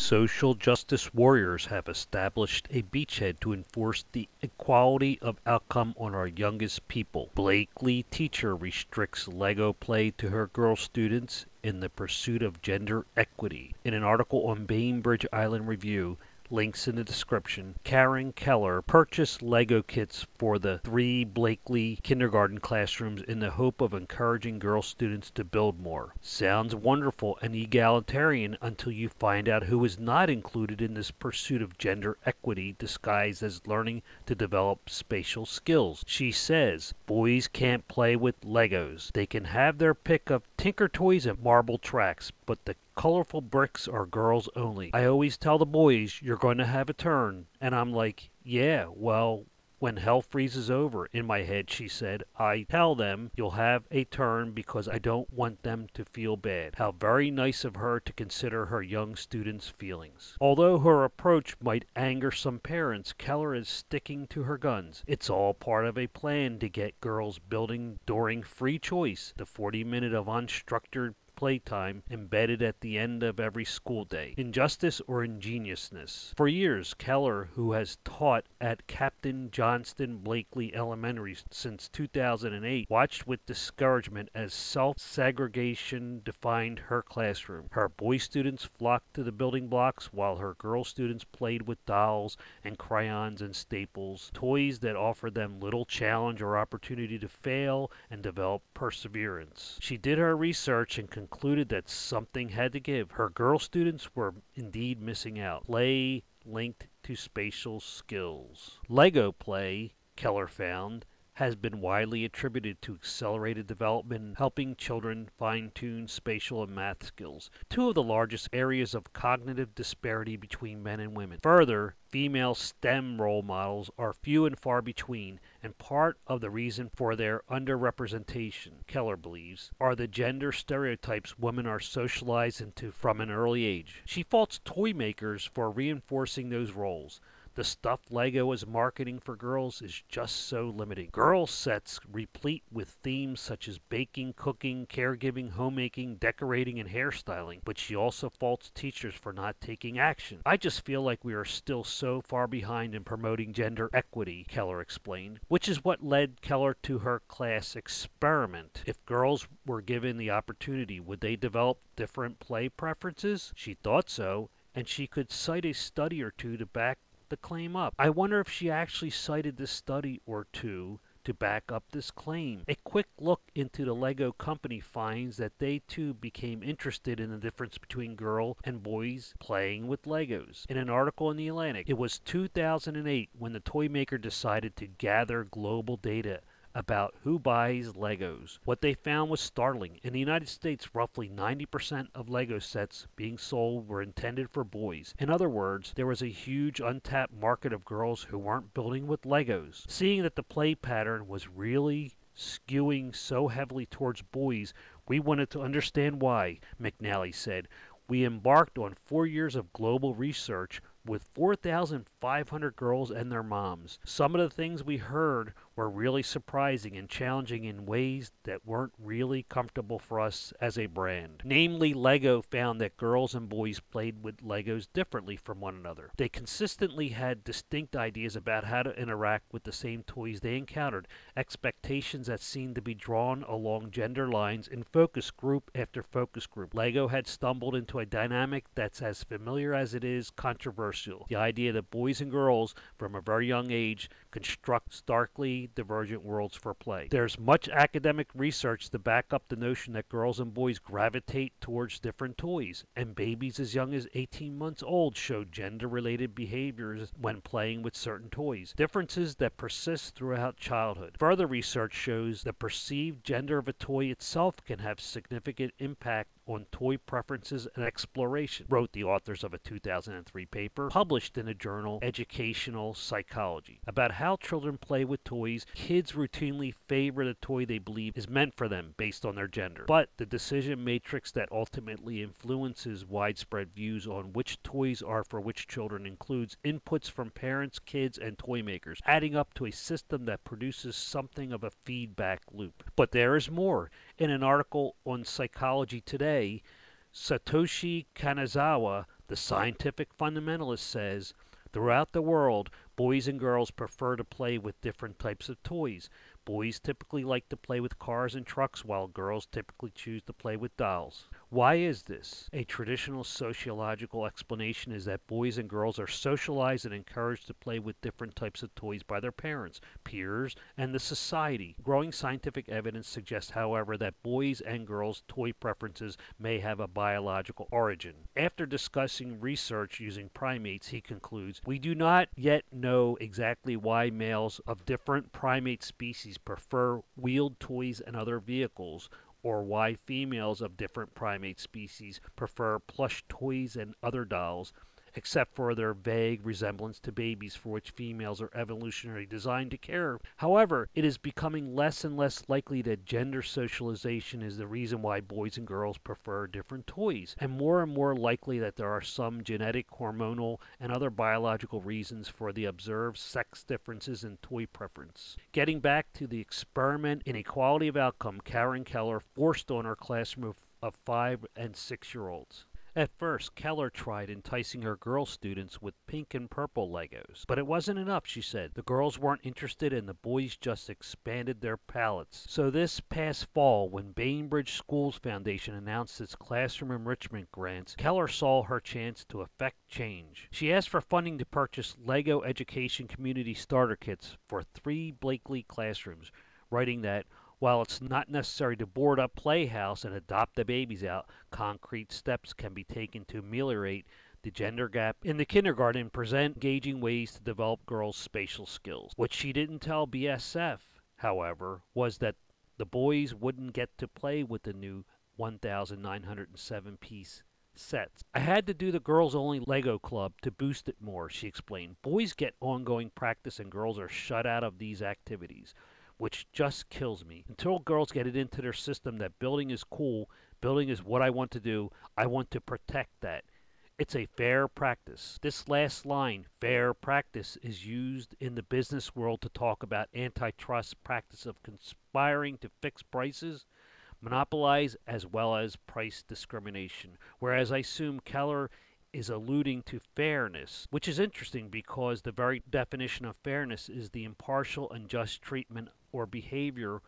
Social justice warriors have established a beachhead to enforce the equality of outcome on our youngest people. Blakely teacher restricts Lego play to her girl students in the pursuit of gender equity. In an article on Bainbridge Island Review, links in the description, Karen Keller purchased Lego kits for the 3 Blakely kindergarten classrooms in the hope of encouraging girl students to build more. Sounds wonderful and egalitarian until you find out who is not included in this pursuit of gender equity disguised as learning to develop spatial skills. She says, boys can't play with Legos. They can have their pick of Tinker Toys and marble tracks, but the colorful bricks are girls only. I always tell the boys, you're going to have a turn. And I'm like, yeah, well, when hell freezes over. In my head, she said, I tell them you'll have a turn because I don't want them to feel bad. How very nice of her to consider her young students' feelings. Although her approach might anger some parents, Keller is sticking to her guns. It's all part of a plan to get girls building during free choice, the 40-minute of unstructured playtime embedded at the end of every school day. Injustice or ingeniousness. For years, Keller, who has taught at Captain Johnston Blakely Elementary since 2008, watched with discouragement as self-segregation defined her classroom. Her boy students flocked to the building blocks while her girl students played with dolls and crayons and staples, toys that offered them little challenge or opportunity to fail and develop perseverance. She did her research and concluded that something had to give. Her girl students were indeed missing out. Play linked to spatial skills. Lego play, Keller found, has been widely attributed to accelerated development, helping children fine-tune spatial and math skills, 2 of the largest areas of cognitive disparity between men and women. Further, female STEM role models are few and far between, and part of the reason for their underrepresentation, Keller believes, are the gender stereotypes women are socialized into from an early age. She faults toy makers for reinforcing those roles. The stuff Lego is marketing for girls is just so limiting. Girl sets replete with themes such as baking, cooking, caregiving, homemaking, decorating, and hairstyling, but she also faults teachers for not taking action. I just feel like we are still so far behind in promoting gender equity, Keller explained, which is what led Keller to her class experiment. If girls were given the opportunity, would they develop different play preferences? She thought so, and she could cite a study or two to back the claim up. I wonder if she actually cited this study or two to back up this claim. A quick look into the Lego company finds that they too became interested in the difference between girl and boys playing with Legos. In an article in The Atlantic, it was 2008 when the toy maker decided to gather global data about who buys Legos. What they found was startling. In the United States, roughly 90% of Lego sets being sold were intended for boys. In other words, there was a huge untapped market of girls who weren't building with Legos. Seeing that the play pattern was really skewing so heavily towards boys, we wanted to understand why, McNally said. We embarked on 4 years of global research with 4,500 girls and their moms. Some of the things we heard were really surprising and challenging in ways that weren't really comfortable for us as a brand. Namely, Lego found that girls and boys played with Legos differently from one another. They consistently had distinct ideas about how to interact with the same toys they encountered, expectations that seemed to be drawn along gender lines in focus group after focus group. Lego had stumbled into a dynamic that's as familiar as it is controversial. The idea that boys and girls from a very young age construct starkly divergent worlds for play. There's much academic research to back up the notion that girls and boys gravitate towards different toys, and babies as young as 18 months old show gender-related behaviors when playing with certain toys, differences that persist throughout childhood. Further research shows the perceived gender of a toy itself can have significant impact on toy preferences and exploration, wrote the authors of a 2003 paper published in the journal Educational Psychology. About how children play with toys, kids routinely favor the toy they believe is meant for them based on their gender. But the decision matrix that ultimately influences widespread views on which toys are for which children includes inputs from parents, kids, and toy makers, adding up to a system that produces something of a feedback loop. But there is more. In an article on Psychology Today, Satoshi Kanazawa The scientific fundamentalist says, throughout the world, boys and girls prefer to play with different types of toys. Boys typically like to play with cars and trucks, while girls typically choose to play with dolls. Why is this? A traditional sociological explanation is that boys and girls are socialized and encouraged to play with different types of toys by their parents, peers, and the society. Growing scientific evidence suggests, however, that boys and girls' toy preferences may have a biological origin. After discussing research using primates, he concludes, we do not yet know exactly why males of different primate species prefer wheeled toys and other vehicles, or why females of different primate species prefer plush toys and other dolls, except for their vague resemblance to babies for which females are evolutionarily designed to care. However, it is becoming less and less likely that gender socialization is the reason why boys and girls prefer different toys, and more likely that there are some genetic, hormonal, and other biological reasons for the observed sex differences in toy preference. Getting back to the experiment in equality of outcome Karen Keller forced on her classroom of 5 and 6-year-olds. At first, Keller tried enticing her girl students with pink and purple Legos. But it wasn't enough, she said. The girls weren't interested and the boys just expanded their palettes. So this past fall, when Bainbridge Schools Foundation announced its classroom enrichment grants, Keller saw her chance to effect change. She asked for funding to purchase Lego Education Community Starter Kits for 3 Blakely classrooms, writing that while it's not necessary to board up Playhouse and adopt the babies out, concrete steps can be taken to ameliorate the gender gap in the kindergarten and present engaging ways to develop girls' spatial skills. What she didn't tell BSF, however, was that the boys wouldn't get to play with the new 1,907-piece sets. I had to do the girls-only Lego club to boost it more, she explained. Boys get ongoing practice and girls are shut out of these activities, which just kills me. Until girls get it into their system that building is cool, building is what I want to do, I want to protect that. It's a fair practice. This last line, fair practice, is used in the business world to talk about antitrust practice of conspiring to fix prices, monopolize, as well as price discrimination. Whereas I assume Keller is alluding to fairness, which is interesting because the very definition of fairness is the impartial and just treatment or behavior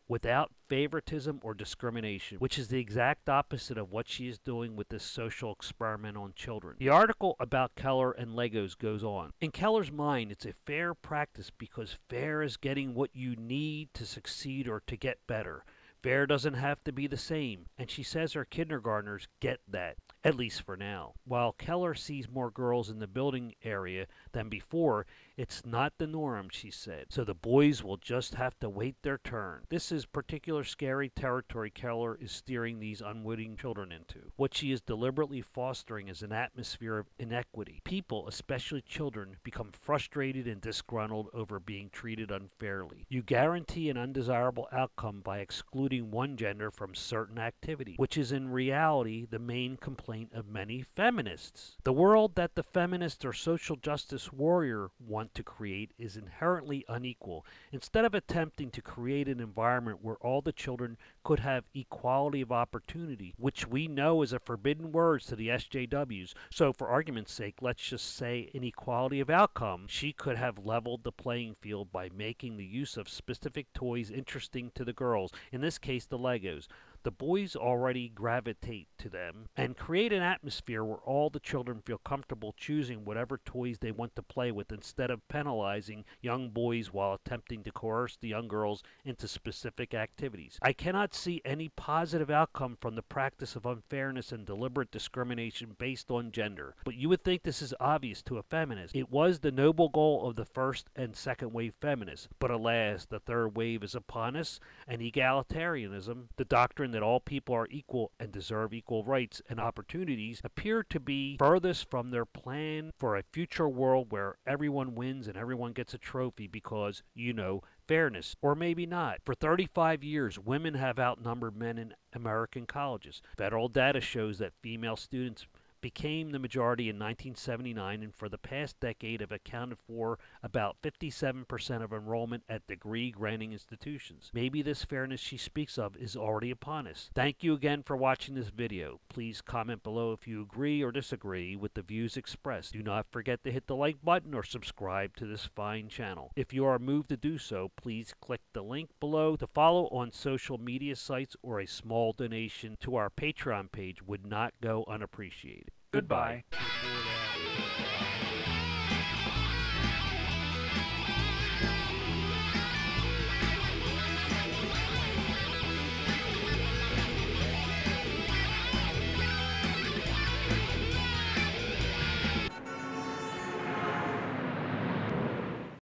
without favoritism or discrimination, which is the exact opposite of what she is doing with this social experiment on children. The article about Keller and Legos goes on. In Keller's mind, it's a fair practice because fair is getting what you need to succeed or to get better. Fair doesn't have to be the same, and she says her kindergartners get that, at least for now. While Keller sees more girls in the building area than before, it's not the norm, she said, so the boys will just have to wait their turn. This is particular scary territory Keller is steering these unwitting children into. What she is deliberately fostering is an atmosphere of inequity. People, especially children, become frustrated and disgruntled over being treated unfairly. You guarantee an undesirable outcome by excluding one gender from certain activity, which is in reality the main complaint of many feminists. The world that the feminist or social justice warrior want to create is inherently unequal. Instead of attempting to create an environment where all the children could have equality of opportunity, which we know is a forbidden word to the SJWs, so for argument's sake, let's just say inequality of outcome, she could have leveled the playing field by making the use of specific toys interesting to the girls. In this case, the Legos. The boys already gravitate to them, and create an atmosphere where all the children feel comfortable choosing whatever toys they want to play with instead of penalizing young boys while attempting to coerce the young girls into specific activities. I cannot see any positive outcome from the practice of unfairness and deliberate discrimination based on gender, but you would think this is obvious to a feminist. It was the noble goal of the first and second wave feminists, but alas, the third wave is upon us, and egalitarianism, the doctrine that all people are equal and deserve equal rights and opportunities, appear to be furthest from their plan for a future world where everyone wins and everyone gets a trophy because, fairness. Or maybe not. For 35 years, women have outnumbered men in American colleges. Federal data shows that female students became the majority in 1979 and for the past decade have accounted for about 57% of enrollment at degree-granting institutions. Maybe this fairness she speaks of is already upon us. Thank you again for watching this video. Please comment below if you agree or disagree with the views expressed. Do not forget to hit the like button or subscribe to this fine channel. If you are moved to do so, please click the link below to follow on social media sites, or a small donation to our Patreon page would not go unappreciated. Goodbye. Goodbye.